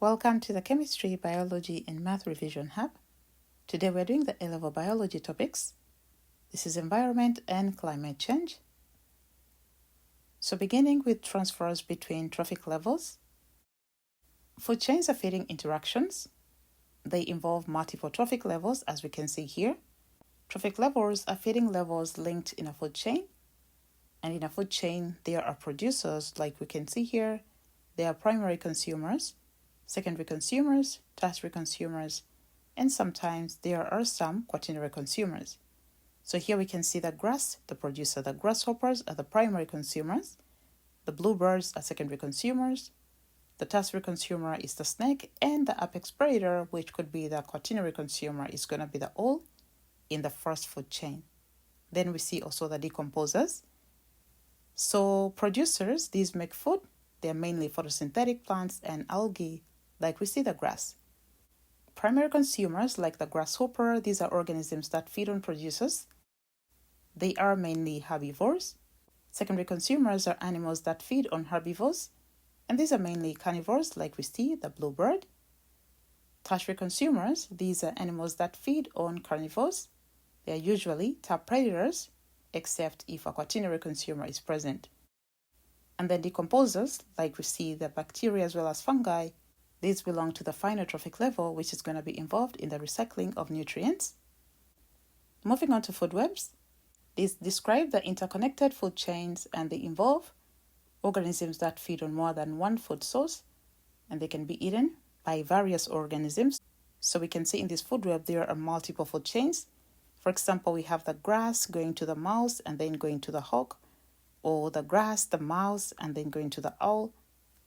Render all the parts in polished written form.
Welcome to the Chemistry, Biology and Math Revision Hub. Today we're doing the A-Level Biology topics. This is Environment and Climate Change. So beginning with transfers between trophic levels. Food chains are feeding interactions. They involve multiple trophic levels, as we can see here. Trophic levels are feeding levels linked in a food chain. And in a food chain, there are producers, like we can see here. There are primary consumers, secondary consumers, tertiary consumers, and sometimes there are some quaternary consumers. So here we can see the grass, the producer. The grasshoppers are the primary consumers. The bluebirds are secondary consumers. The tertiary consumer is the snake, and the apex predator, which could be the quaternary consumer, is going to be the all in the first food chain. Then we see also the decomposers. So producers, these make food. They're mainly photosynthetic plants and algae, like we see the grass. Primary consumers, like the grasshopper, these are organisms that feed on producers. They are mainly herbivores. Secondary consumers are animals that feed on herbivores, and these are mainly carnivores, like we see the bluebird. Tertiary consumers, these are animals that feed on carnivores. They are usually top predators, except if a quaternary consumer is present. And then decomposers, like we see the bacteria as well as fungi, these belong to the final trophic level, which is going to be involved in the recycling of nutrients. Moving on to food webs, these describe the interconnected food chains, and they involve organisms that feed on more than one food source, and they can be eaten by various organisms. So we can see in this food web there are multiple food chains. For example, we have the grass going to the mouse and then going to the hawk, or the grass, the mouse, and then going to the owl.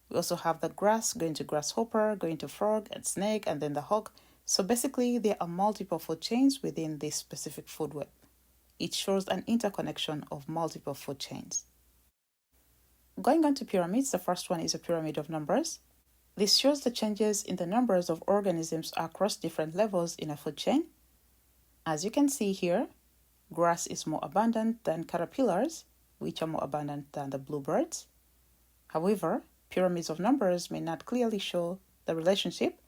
We also have the grass going to grasshopper, going to frog and snake, and then the hawk. So basically, there are multiple food chains within this specific food web. It shows an interconnection of multiple food chains. Going on to pyramids, the first one is a pyramid of numbers. This shows the changes in the numbers of organisms across different levels in a food chain. As you can see here, grass is more abundant than caterpillars, which are more abundant than the bluebirds. However, pyramids of numbers may not clearly show the relationship,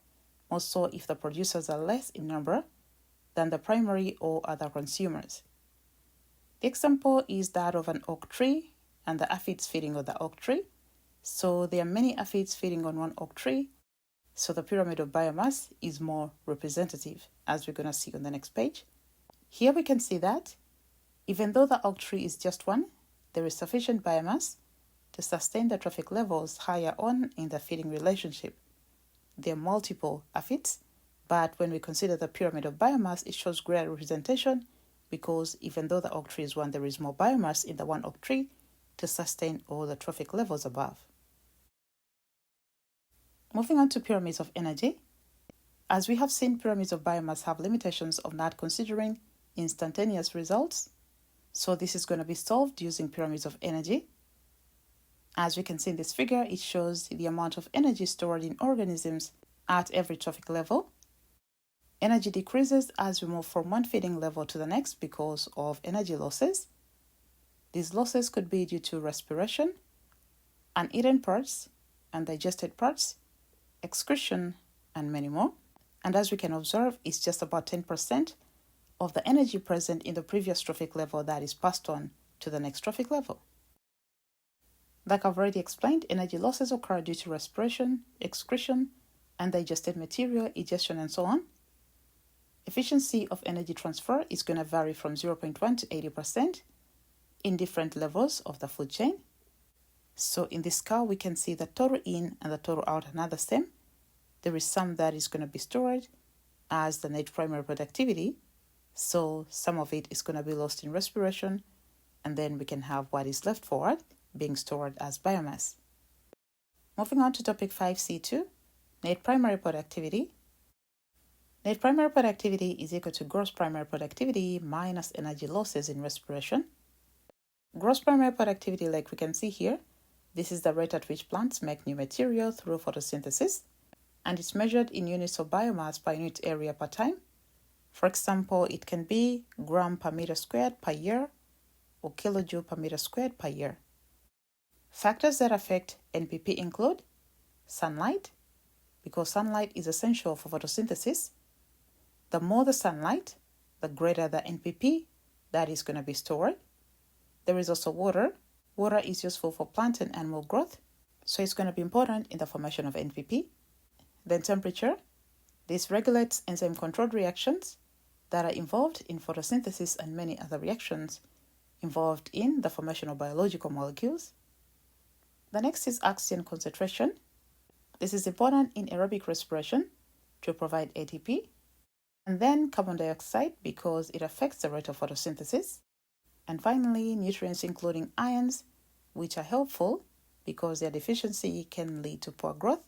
also if the producers are less in number than the primary or other consumers. The example is that of an oak tree and the aphids feeding on the oak tree. So there are many aphids feeding on one oak tree, so the pyramid of biomass is more representative, as we're going to see on the next page. Here we can see that even though the oak tree is just one, there is sufficient biomass to sustain the trophic levels higher on in the feeding relationship. There are multiple aphids, but when we consider the pyramid of biomass, it shows greater representation because even though the oak tree is one, there is more biomass in the one oak tree to sustain all the trophic levels above. Moving on to pyramids of energy. As we have seen, pyramids of biomass have limitations of not considering instantaneous results. So this is going to be solved using pyramids of energy. As we can see in this figure, it shows the amount of energy stored in organisms at every trophic level. Energy decreases as we move from one feeding level to the next because of energy losses. These losses could be due to respiration, uneaten parts, undigested parts, excretion, and many more. And as we can observe, it's just about 10% of the energy present in the previous trophic level that is passed on to the next trophic level. Like I've already explained, energy losses occur due to respiration, excretion, undigested material, ingestion, and so on. Efficiency of energy transfer is going to vary from 0.1 to 80% in different levels of the food chain. So in this scale, we can see the total in and the total out are not the same. There is some that is going to be stored as the net primary productivity. So some of it is going to be lost in respiration, and then we can have what is left forward being stored as biomass. Moving on to topic 5C2, net primary productivity. Net primary productivity is equal to gross primary productivity minus energy losses in respiration. Gross primary productivity, like we can see here, this is the rate at which plants make new material through photosynthesis, and it's measured in units of biomass per unit area per time. For example, it can be gram per meter squared per year or kilojoule per meter squared per year. Factors that affect NPP include sunlight, because sunlight is essential for photosynthesis. The more the sunlight, the greater the NPP that is going to be stored. There is also water. Water is useful for plant and animal growth, so it's going to be important in the formation of NPP. Then temperature. This regulates enzyme-controlled reactions that are involved in photosynthesis and many other reactions involved in the formation of biological molecules. The next is oxygen concentration. This is important in aerobic respiration to provide ATP. And then carbon dioxide because it affects the rate of photosynthesis. And finally, nutrients including ions, which are helpful because their deficiency can lead to poor growth.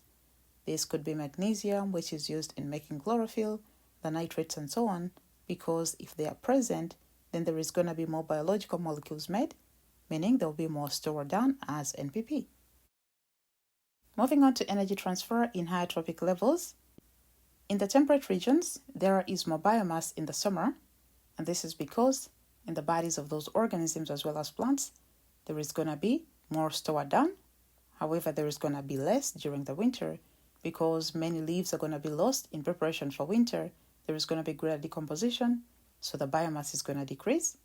This could be magnesium, which is used in making chlorophyll, the nitrates and so on, because if they are present, then there is going to be more biological molecules made, meaning there will be more stored down as NPP. Moving on to energy transfer in higher tropic levels. In the temperate regions, there is more biomass in the summer, and this is because in the bodies of those organisms as well as plants, there is going to be more stored down. However, there is going to be less during the winter because many leaves are going to be lost in preparation for winter. There is going to be greater decomposition, so the biomass is going to decrease.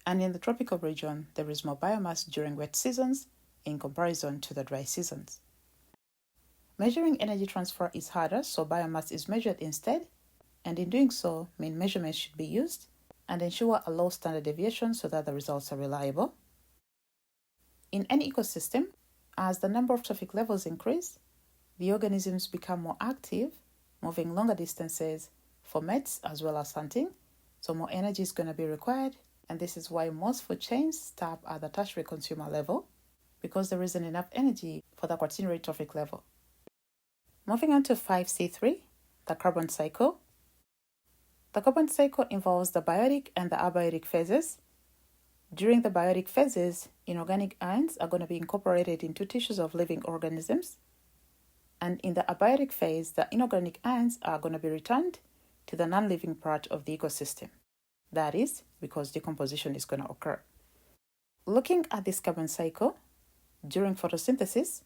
And in the tropical region, there is more biomass during wet seasons in comparison to the dry seasons. Measuring energy transfer is harder, so biomass is measured instead, and in doing so, mean measurements should be used and ensure a low standard deviation so that the results are reliable. In any ecosystem, as the number of trophic levels increase, the organisms become more active, moving longer distances for mates as well as hunting, so more energy is going to be required, and this is why most food chains stop at the tertiary consumer level, because there isn't enough energy for the quaternary trophic level. Moving on to 5C3, the carbon cycle. The carbon cycle involves the biotic and the abiotic phases. During the biotic phases, inorganic ions are going to be incorporated into tissues of living organisms. And in the abiotic phase, the inorganic ions are going to be returned to the non-living part of the ecosystem. That is, because decomposition is going to occur. Looking at this carbon cycle, during photosynthesis,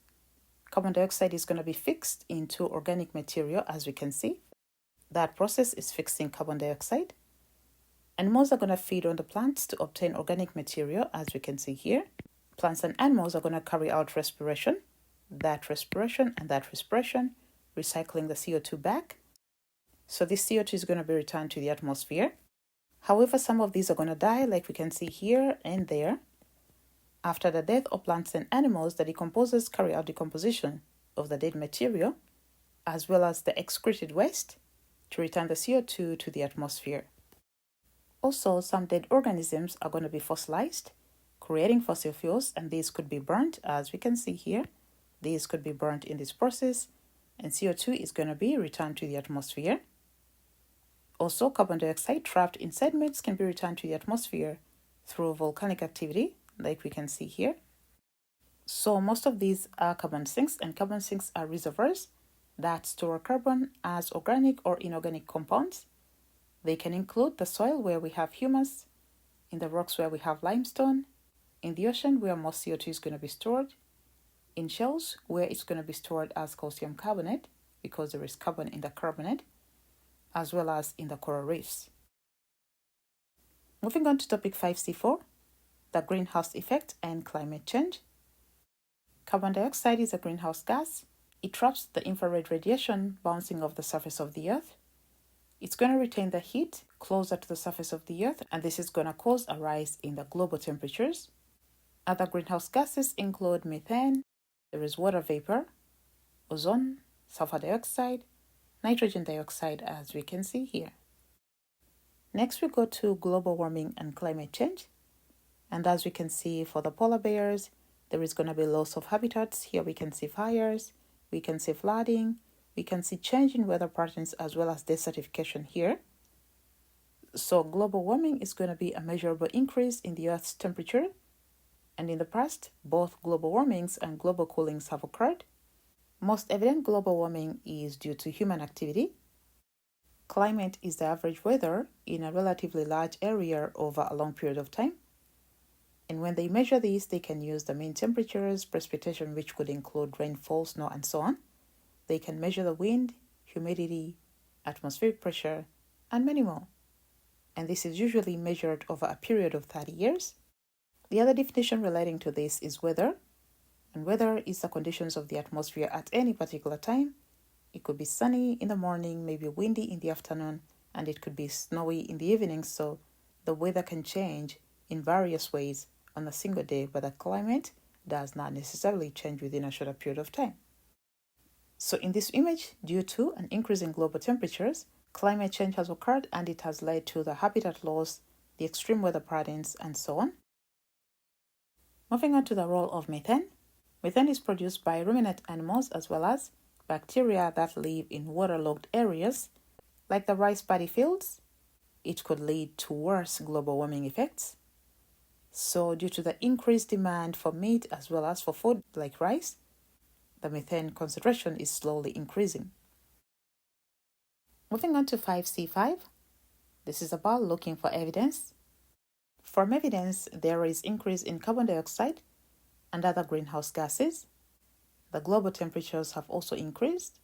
carbon dioxide is going to be fixed into organic material, as we can see. That process is fixing carbon dioxide. Animals are going to feed on the plants to obtain organic material, as we can see here. Plants and animals are going to carry out respiration, that respiration and that respiration, recycling the CO2 back. So this CO2 is going to be returned to the atmosphere. However, some of these are going to die, like we can see here and there. After the death of plants and animals, the decomposers carry out decomposition of the dead material, as well as the excreted waste, to return the CO2 to the atmosphere. Also, some dead organisms are going to be fossilized, creating fossil fuels, and these could be burnt, as we can see here. These could be burnt in this process, and CO2 is going to be returned to the atmosphere. Also, carbon dioxide trapped in sediments can be returned to the atmosphere through volcanic activity, like we can see here. So most of these are carbon sinks, and carbon sinks are reservoirs that store carbon as organic or inorganic compounds. They can include the soil where we have humus, in the rocks where we have limestone, in the ocean where most CO2 is going to be stored, in shells where it's going to be stored as calcium carbonate because there is carbon in the carbonate, as well as in the coral reefs. Moving on to topic 5C4, the greenhouse effect and climate change. Carbon dioxide is a greenhouse gas. It traps the infrared radiation bouncing off the surface of the Earth. It's going to retain the heat closer to the surface of the Earth, and this is going to cause a rise in the global temperatures. Other greenhouse gases include methane, there is water vapor, ozone, sulfur dioxide, nitrogen dioxide, as we can see here. Next, we go to global warming and climate change. And as we can see for the polar bears, there is going to be loss of habitats. Here we can see fires, we can see flooding, we can see change in weather patterns as well as desertification here. So global warming is going to be a measurable increase in the Earth's temperature. And in the past, both global warmings and global coolings have occurred. Most evident global warming is due to human activity. Climate is the average weather in a relatively large area over a long period of time. And when they measure these, they can use the mean temperatures, precipitation, which could include rainfall, snow, and so on. they can measure the wind, humidity, atmospheric pressure, and many more. And this is usually measured over a period of 30 years. The other definition relating to this is weather, and weather is the conditions of the atmosphere at any particular time. It could be sunny in the morning, maybe windy in the afternoon, and it could be snowy in the evening, so the weather can change in various ways on a single day, but the climate does not necessarily change within a shorter period of time. So in this image, due to an increase in global temperatures, climate change has occurred and it has led to the habitat loss, the extreme weather patterns, and so on. Moving on to the role of methane. Methane is produced by ruminant animals as well as bacteria that live in waterlogged areas, like the rice paddy fields. It could lead to worse global warming effects. So due to the increased demand for meat as well as for food like rice, the methane concentration is slowly increasing. Moving on to 5C5, this is about looking for evidence. From evidence, there is increase in carbon dioxide and other greenhouse gases. The global temperatures have also increased.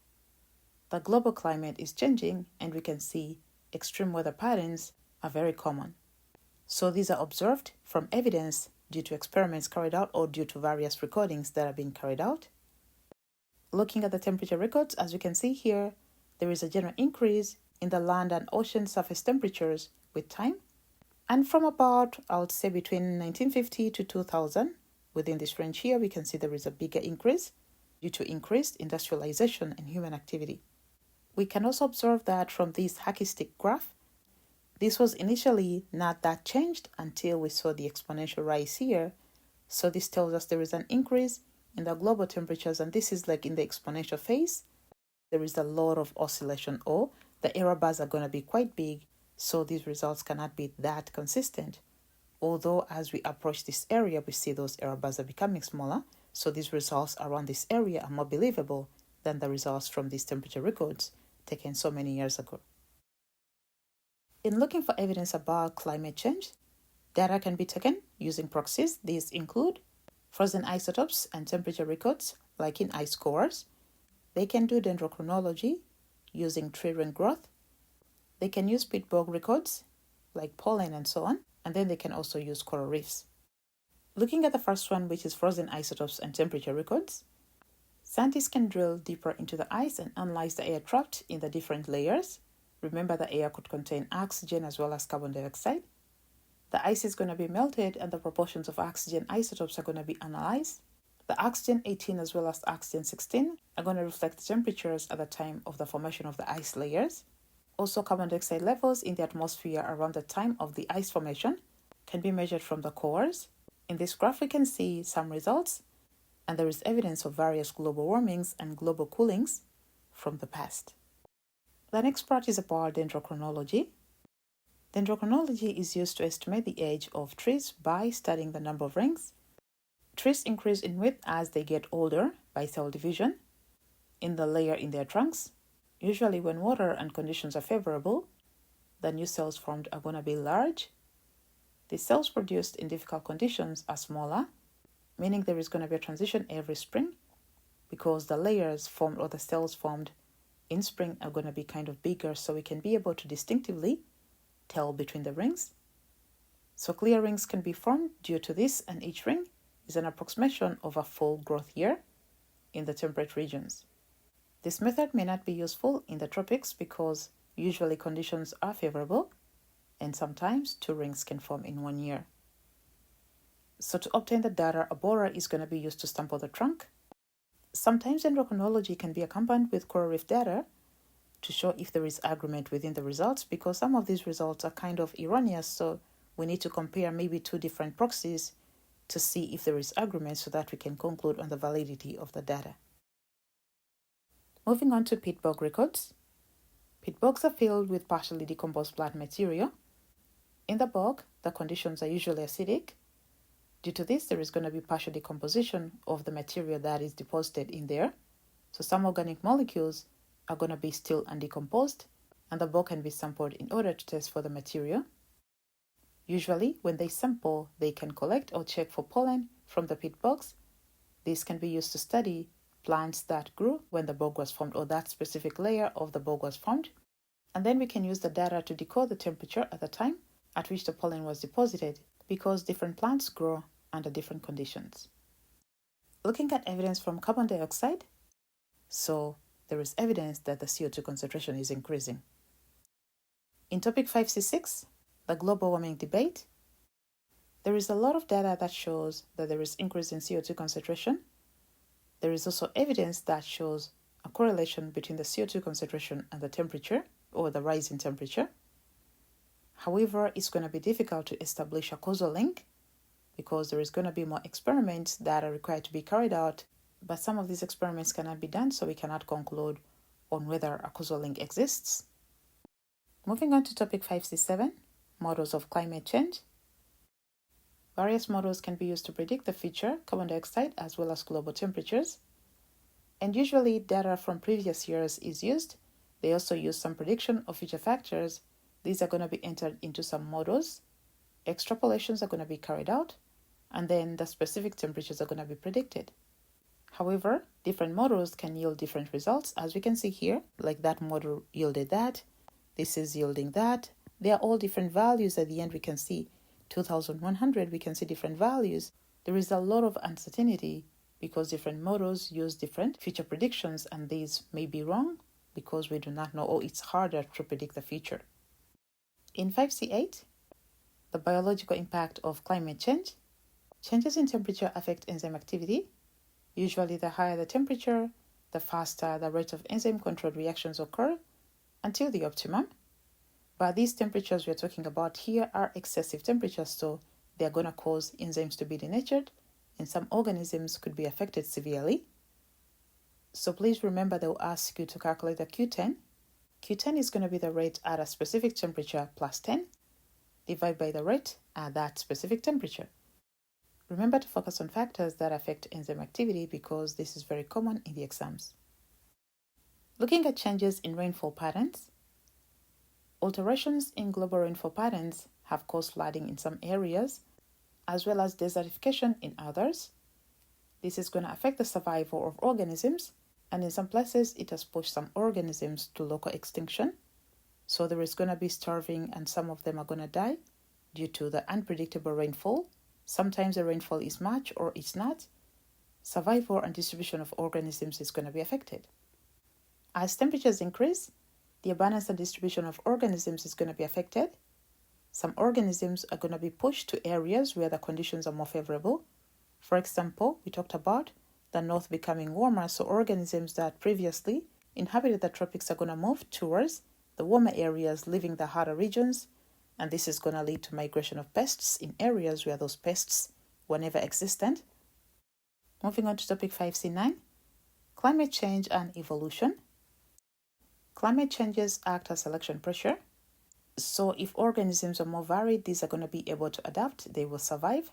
The global climate is changing, and we can see extreme weather patterns are very common. So these are observed from evidence due to experiments carried out or due to various recordings that are being carried out. Looking at the temperature records, as you can see here, there is a general increase in the land and ocean surface temperatures with time. And from about, I would say between 1950 to 2000, within this range here, we can see there is a bigger increase due to increased industrialization and human activity. We can also observe that from this hockey stick graph, this was initially not that changed until we saw the exponential rise here. So this tells us there is an increase in the global temperatures, and this is like in the exponential phase. There is a lot of oscillation, or the error bars are going to be quite big, so these results cannot be that consistent. Although as we approach this area, we see those error bars are becoming smaller, so these results around this area are more believable than the results from these temperature records taken so many years ago. In looking for evidence about climate change, data can be taken using proxies. These include frozen isotopes and temperature records, like in ice cores. They can do dendrochronology using tree ring growth. They can use peat bog records, like pollen and so on, and then they can also use coral reefs. Looking at the first one, which is frozen isotopes and temperature records, scientists can drill deeper into the ice and analyze the air trapped in the different layers. Remember, the air could contain oxygen as well as carbon dioxide. The ice is going to be melted and the proportions of oxygen isotopes are going to be analyzed. The oxygen 18 as well as oxygen 16 are going to reflect the temperatures at the time of the formation of the ice layers. Also, carbon dioxide levels in the atmosphere around the time of the ice formation can be measured from the cores. In this graph, we can see some results, and there is evidence of various global warmings and global coolings from the past. The next part is about dendrochronology. Dendrochronology is used to estimate the age of trees by studying the number of rings. Trees increase in width as they get older by cell division in the layer in their trunks. Usually when water and conditions are favorable, the new cells formed are going to be large. The cells produced in difficult conditions are smaller, meaning there is going to be a transition every spring because the layers formed or the cells formed in spring are going to be kind of bigger, so we can be able to distinctively tell between the rings. So clear rings can be formed due to this, and each ring is an approximation of a full growth year in the temperate regions. This method may not be useful in the tropics because usually conditions are favorable, and sometimes two rings can form in 1 year. So to obtain the data, a borer is going to be used to sample the trunk. Sometimes dendrochronology can be accompanied with coral reef data to show if there is agreement within the results, because some of these results are kind of erroneous, so we need to compare maybe two different proxies to see if there is agreement so that we can conclude on the validity of the data. Moving on to peat bog records. Peat bogs are filled with partially decomposed plant material. In the bog, the conditions are usually acidic. Due to this, there is going to be partial decomposition of the material that is deposited in there. So some organic molecules are going to be still undecomposed, and the bog can be sampled in order to test for the material. Usually, when they sample, they can collect or check for pollen from the peat bogs. This can be used to study plants that grew when the bog was formed, or that specific layer of the bog was formed. And then we can use the data to decode the temperature at the time at which the pollen was deposited, because different plants grow under different conditions. Looking at evidence from carbon dioxide, so there is evidence that the CO2 concentration is increasing. In topic 5C6, the global warming debate, there is a lot of data that shows that there is increase in CO2 concentration. There is also evidence that shows a correlation between the CO2 concentration and the temperature, or the rise in temperature. However, it's going to be difficult to establish a causal link because there is going to be more experiments that are required to be carried out, but some of these experiments cannot be done, so we cannot conclude on whether a causal link exists. Moving on to topic 5C7, models of climate change. Various models can be used to predict the future carbon dioxide as well as global temperatures. And usually data from previous years is used. They also use some prediction of future factors. These are going to be entered into some models. Extrapolations are going to be carried out, and then the specific temperatures are going to be predicted. However, different models can yield different results, as we can see here, like that model yielded that, this is yielding that. They are all different values. At the end, we can see 2100, we can see different values. There is a lot of uncertainty because different models use different future predictions, and these may be wrong because we do not know, or it's harder to predict the future. In 5C8, the biological impact of climate change. Changes in temperature affect enzyme activity. Usually, the higher the temperature, the faster the rate of enzyme-controlled reactions occur until the optimum. But these temperatures we're talking about here are excessive temperatures, so they're going to cause enzymes to be denatured, and some organisms could be affected severely. So please remember they'll ask you to calculate the Q10. Q10 is going to be the rate at a specific temperature plus 10, divided by the rate at that specific temperature. Remember to focus on factors that affect enzyme activity because this is very common in the exams. Looking at changes in rainfall patterns. Alterations in global rainfall patterns have caused flooding in some areas, as well as desertification in others. This is going to affect the survival of organisms, and in some places it has pushed some organisms to local extinction. So there is going to be starving, and some of them are going to die due to the unpredictable rainfall. Sometimes the rainfall is much or it's not. Survival and distribution of organisms is going to be affected. As temperatures increase, the abundance and distribution of organisms is going to be affected. Some organisms are going to be pushed to areas where the conditions are more favorable. For example, we talked about the north becoming warmer, so organisms that previously inhabited the tropics are going to move towards the warmer areas, leaving the harder regions, and this is going to lead to migration of pests in areas where those pests were never existent. Moving on to topic 5C9, climate change and evolution. Climate changes act as selection pressure. So if organisms are more varied, these are going to be able to adapt, they will survive.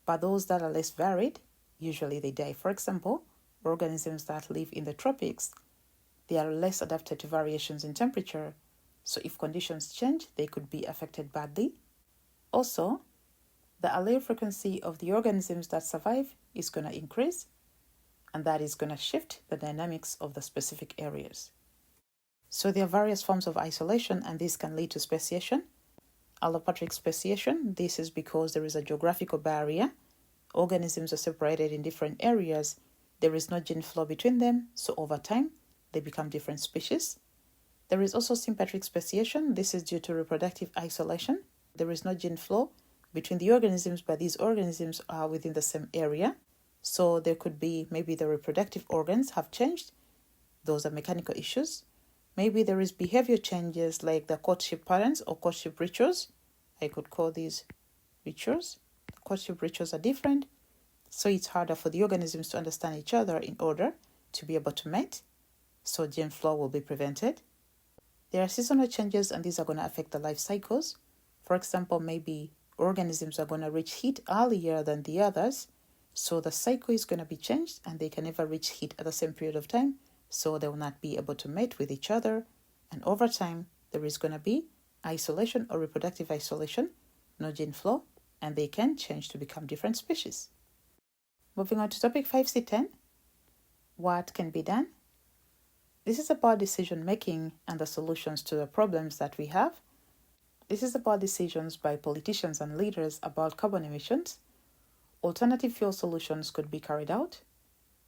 But those that are less varied, usually they die. For example, organisms that live in the tropics, they are less adapted to variations in temperature. So if conditions change, they could be affected badly. Also, the allele frequency of the organisms that survive is going to increase, and that is going to shift the dynamics of the specific areas. So there are various forms of isolation, and this can lead to speciation. Allopatric speciation, this is because there is a geographical barrier. Organisms are separated in different areas. There is no gene flow between them, so over time, they become different species. There is also sympatric speciation. This is due to reproductive isolation. There is no gene flow between the organisms, but these organisms are within the same area. So there could be maybe the reproductive organs have changed. Those are mechanical issues. Maybe there is behavior changes like the courtship patterns or courtship rituals. I could call these rituals. Courtship rituals are different, so it's harder for the organisms to understand each other in order to be able to mate. So gene flow will be prevented. There are seasonal changes, and these are going to affect the life cycles. For example, maybe organisms are going to reach heat earlier than the others, so the cycle is going to be changed and they can never reach heat at the same period of time, so they will not be able to mate with each other. And over time, there is going to be isolation or reproductive isolation, no gene flow, and they can change to become different species. Moving on to topic 5C10, What can be done? This is about decision making and the solutions to the problems that we have. This is about decisions by politicians and leaders about carbon emissions. Alternative fuel solutions could be carried out.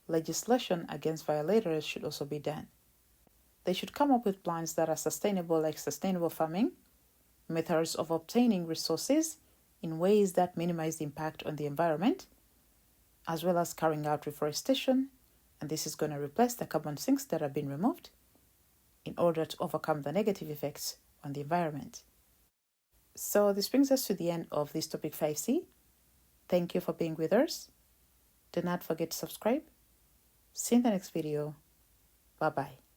Legislation against violators should also be done. They should come up with plans that are sustainable, like sustainable farming, methods of obtaining resources in ways that minimize the impact on the environment, as well as carrying out reforestation, and this is going to replace the carbon sinks that have been removed in order to overcome the negative effects on the environment. So this brings us to the end of this topic 5C. Thank you for being with us. Do not forget to subscribe. See you in the next video. Bye-bye.